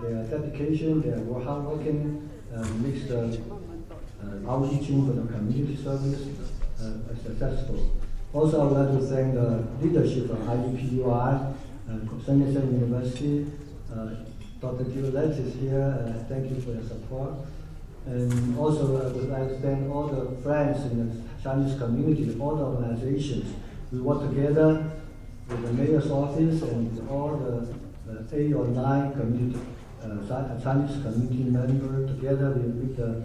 Their dedication, their hard working makes the outreaching for the community service successful. Also, I would like to thank the leadership of IUPUI, Sun Yat-sen University. Dr. Gillette is here. Thank you for your support. And also, I would like to thank all the friends in the Chinese community, all the organizations. We work together with the mayor's office and with all the 8 or 9 community, Chinese community members. Together, we make the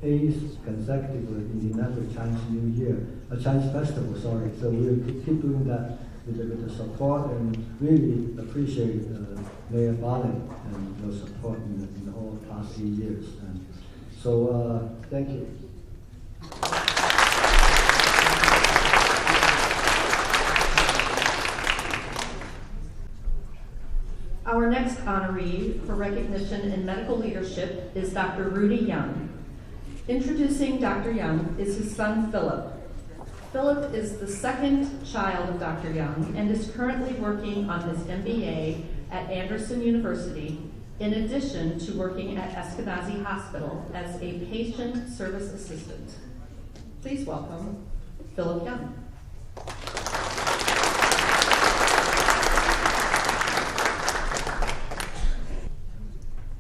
8th consecutive Indianapolis Chinese New Year, a Chinese festival, sorry. So we'll keep doing that with the support, and really appreciate Mayor Bartlett and your support in the whole past few years. And so thank you. Our next honoree for recognition in medical leadership is Dr. Rudy Young. Introducing Dr. Young is his son, Philip. Philip is the second child of Dr. Young and is currently working on his MBA at Anderson University, in addition to working at Eskenazi Hospital as a patient service assistant. Please welcome Philip Young.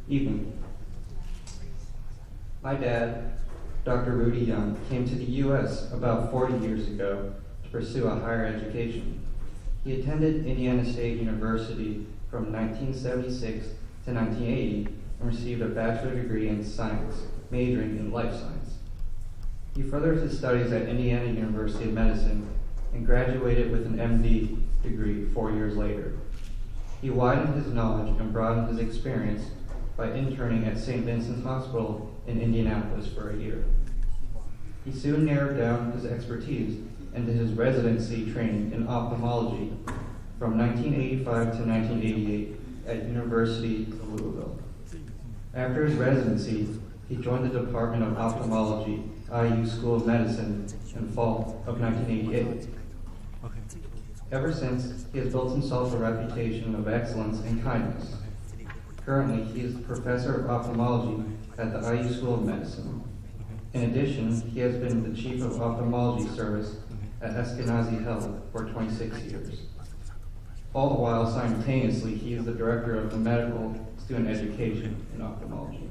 Evening. My dad, Dr. Rudy Young, came to the U.S. about 40 years ago to pursue a higher education. He attended Indiana State University from 1976 to 1980 and received a bachelor degree in science, majoring in life science. He furthered his studies at Indiana University of Medicine and graduated with an MD degree 4 years later. He widened his knowledge and broadened his experience by interning at St. Vincent's Hospital in Indianapolis for a year. He soon narrowed down his expertise into his residency training in ophthalmology from 1985 to 1988 at University of Louisville. After his residency, he joined the Department of Ophthalmology, IU School of Medicine, in fall of 1988. Ever since, he has built himself a reputation of excellence and kindness. Currently, he is the professor of ophthalmology at the IU School of Medicine. In addition, he has been the chief of ophthalmology service at Eskenazi Health for 26 years. All the while, simultaneously, he is the director of the medical student education in ophthalmology.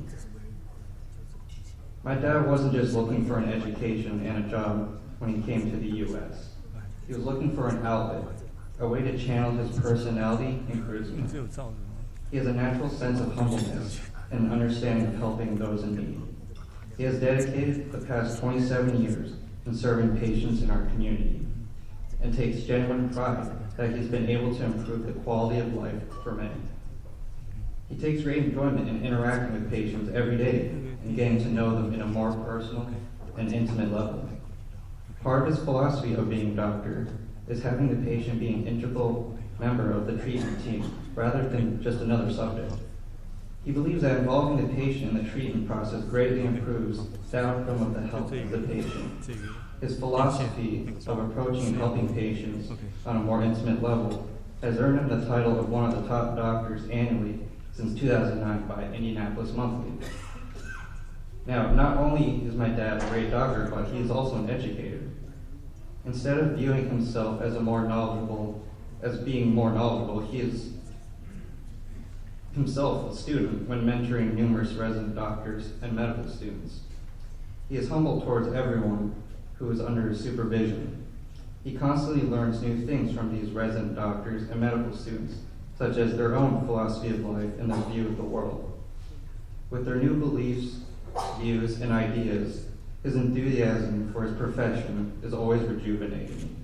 My dad wasn't just looking for an education and a job when he came to the U.S. He was looking for an outlet, a way to channel his personality and charisma. He has a natural sense of humbleness and an understanding of helping those in need. He has dedicated the past 27 years in serving patients in our community and takes genuine pride that he's been able to improve the quality of life for many. He takes great enjoyment in interacting with patients every day and getting to know them in a more personal and intimate level. Part of his philosophy of being a doctor is having the patient be an integral member of the treatment team rather than just another subject. He believes that involving the patient in the treatment process greatly improves the outcome of the health of the patient. His philosophy of approaching and helping patients on a more intimate level has earned him the title of one of the top doctors annually since 2009 by Indianapolis Monthly. Now, not only is my dad a great doctor, but he is also an educator. Instead of viewing himself as being more knowledgeable, he is himself a student when mentoring numerous resident doctors and medical students. He is humble towards everyone who is under his supervision. He constantly learns new things from these resident doctors and medical students, such as their own philosophy of life and their view of the world. With their new beliefs, views, and ideas, his enthusiasm for his profession is always rejuvenating.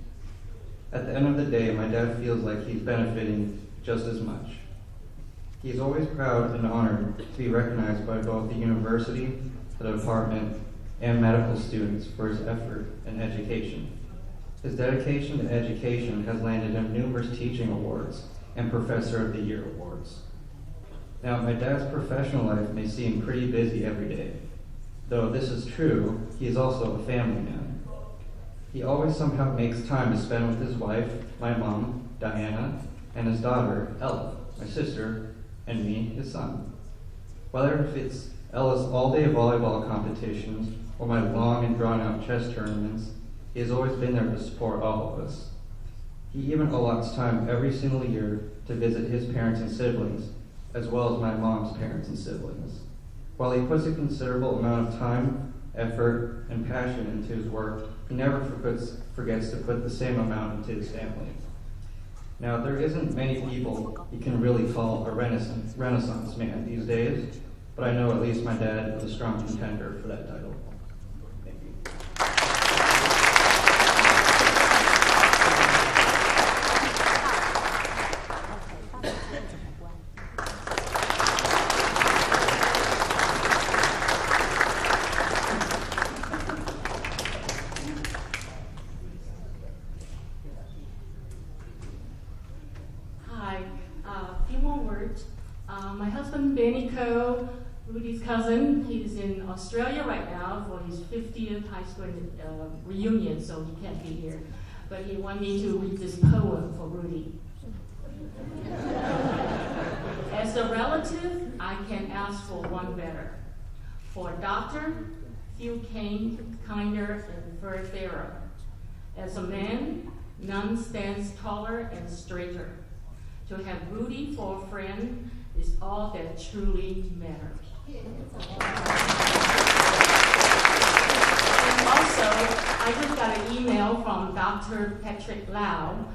At the end of the day, my dad feels like he's benefiting just as much. He is always proud and honored to be recognized by both the university, the department, and medical students for his effort in education. His dedication to education has landed him numerous teaching awards and Professor of the Year awards. Now, my dad's professional life may seem pretty busy every day. Though this is true, he is also a family man. He always somehow makes time to spend with his wife, my mom, Diana, and his daughter, Ella, my sister, and me, his son. Whether it's Ella's all-day volleyball competitions or my long and drawn-out chess tournaments, he has always been there to support all of us. He even allots time every single year to visit his parents and siblings, as well as my mom's parents and siblings. While he puts a considerable amount of time, effort, and passion into his work, he never forgets to put the same amount into his family. Now, there isn't many people you can really call a Renaissance man these days, but I know at least my dad is a strong contender for that title. Thank you. My husband, Benny Coe, Rudy's cousin, he's in Australia right now for his 50th high school reunion, so he can't be here. But he wanted me to read this poem for Rudy. As a relative, I can ask for one better. For a doctor, few came kinder and fairer. As a man, none stands taller and straighter. To have Rudy for a friend is all that truly matters. And also, I just got an email from Dr. Patrick Lau.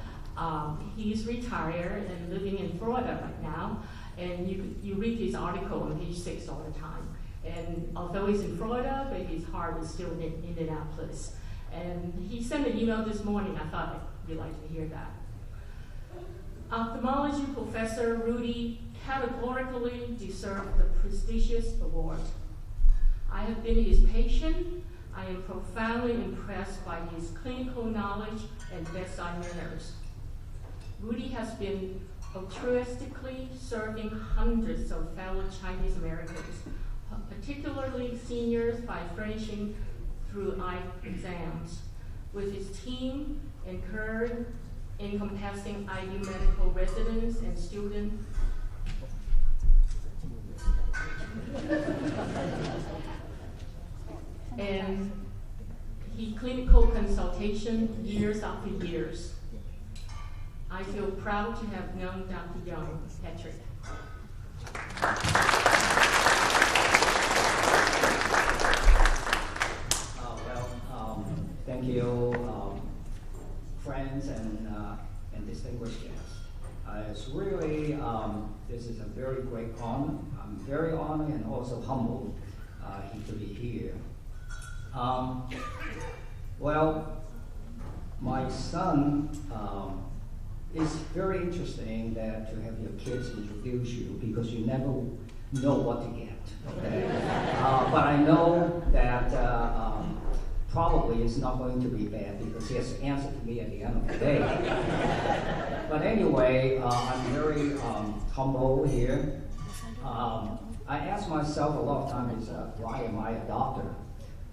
He's retired and living in Florida right now. And you read his article on page 6 all the time. And although he's in Florida, but his heart is still in Indianapolis. And he sent an email this morning. I thought you'd like to hear that. Ophthalmology professor Rudy categorically deserved the prestigious award. I have been his patient. I am profoundly impressed by his clinical knowledge and bedside manners. Rudy has been altruistically serving hundreds of fellow Chinese Americans, particularly seniors, by furnishing through eye exams. With his team encompassing IU medical residents and students, and he clinical consultation years after years. I feel proud to have known Dr. Young, Patrick. Thank you, friends and distinguished guests. It's really, this is a very great honor. I'm very honored and also humbled to be here. My son, it's very interesting that to have your kids introduce you because you never know what to get. Okay? But I know that probably it's not going to be bad because he has to answer to me at the end of the day. But anyway, I'm very humble here. I ask myself a lot of times, why am I a doctor?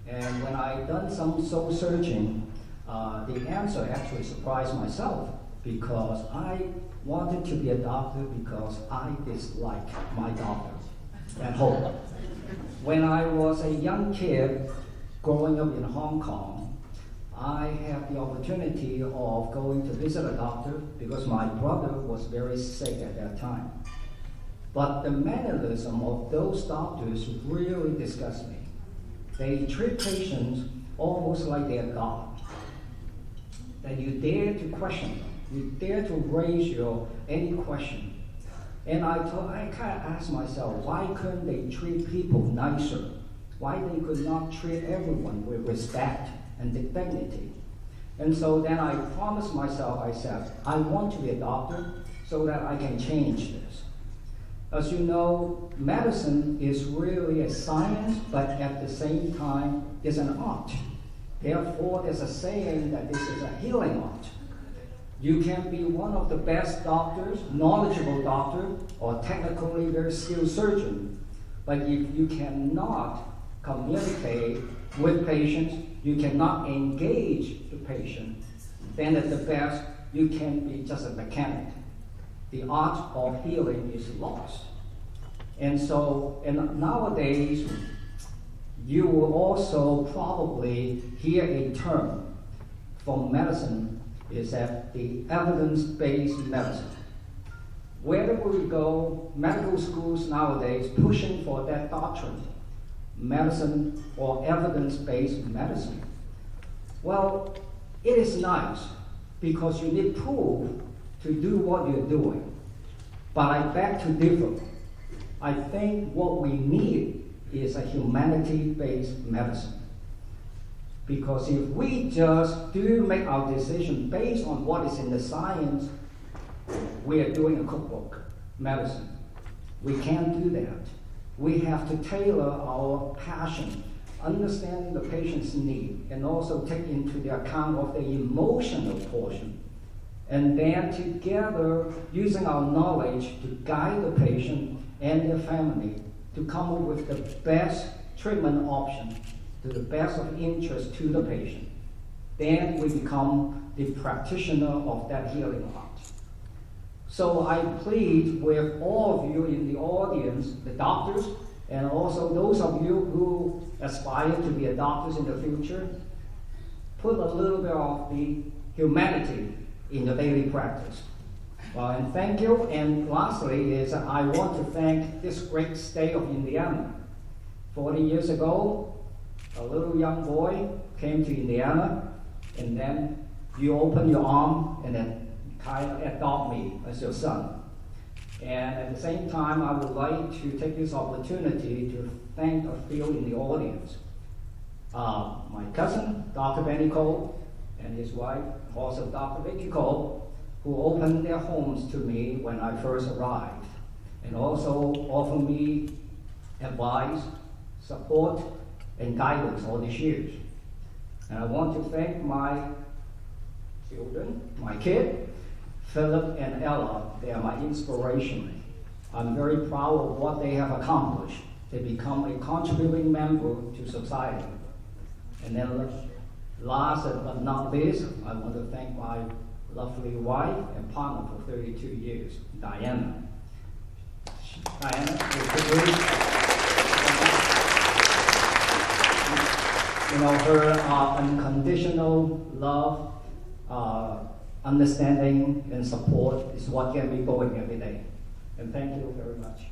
And when I've done some soul searching, the answer actually surprised myself because I wanted to be a doctor because I dislike my doctor at home. When I was a young kid growing up in Hong Kong, I had the opportunity of going to visit a doctor because my brother was very sick at that time. But the mannerism of those doctors really disgust me. They treat patients almost like they're God. That you dare to question them. You dare to raise any question. And I kind of asked myself, why couldn't they treat people nicer? Why they could not treat everyone with respect and dignity? And so then I promised myself, I said, I want to be a doctor so that I can change this. As you know, medicine is really a science, but at the same time, it's an art. Therefore, there's a saying that this is a healing art. You can be one of the best doctors, knowledgeable doctor, or technically very skilled surgeon. But if you cannot communicate with patients, you cannot engage the patient, then at the best, you can be just a mechanic. The art of healing is lost. And so, and nowadays, you will also probably hear a term from medicine is that the evidence-based medicine. Wherever we go, medical schools nowadays pushing for that doctrine, medicine or evidence-based medicine. Well, it is nice because you need proof to do what you're doing. But I beg to differ. I think what we need is a humanity-based medicine. Because if we just do make our decision based on what is in the science, we are doing a cookbook medicine. We can't do that. We have to tailor our passion, understanding the patient's need, and also take into the account of the emotional portion. And then together, using our knowledge to guide the patient and their family to come up with the best treatment option to the best of interest to the patient. Then we become the practitioner of that healing art. So I plead with all of you in the audience, the doctors, and also those of you who aspire to be a doctors in the future, put a little bit of the humanity in your daily practice. Well, and thank you. And lastly is I want to thank this great state of Indiana. 40 years ago, a little young boy came to Indiana, and then you open your arm and then kind of adopt me as your son. And at the same time, I would like to take this opportunity to thank a few in the audience. My cousin, Dr. Benny Cole, and his wife, also Dr. Vicky Cole, who opened their homes to me when I first arrived, and also offered me advice, support, and guidance all these years. And I want to thank my children, my kid, Philip and Ella. They are my inspiration. I'm very proud of what they have accomplished. They become a contributing member to society. And then last but not least, I want to thank my lovely wife and partner for 32 years, Diana. Diana is her unconditional love, understanding, and support is what gets me going every day. And thank you very much.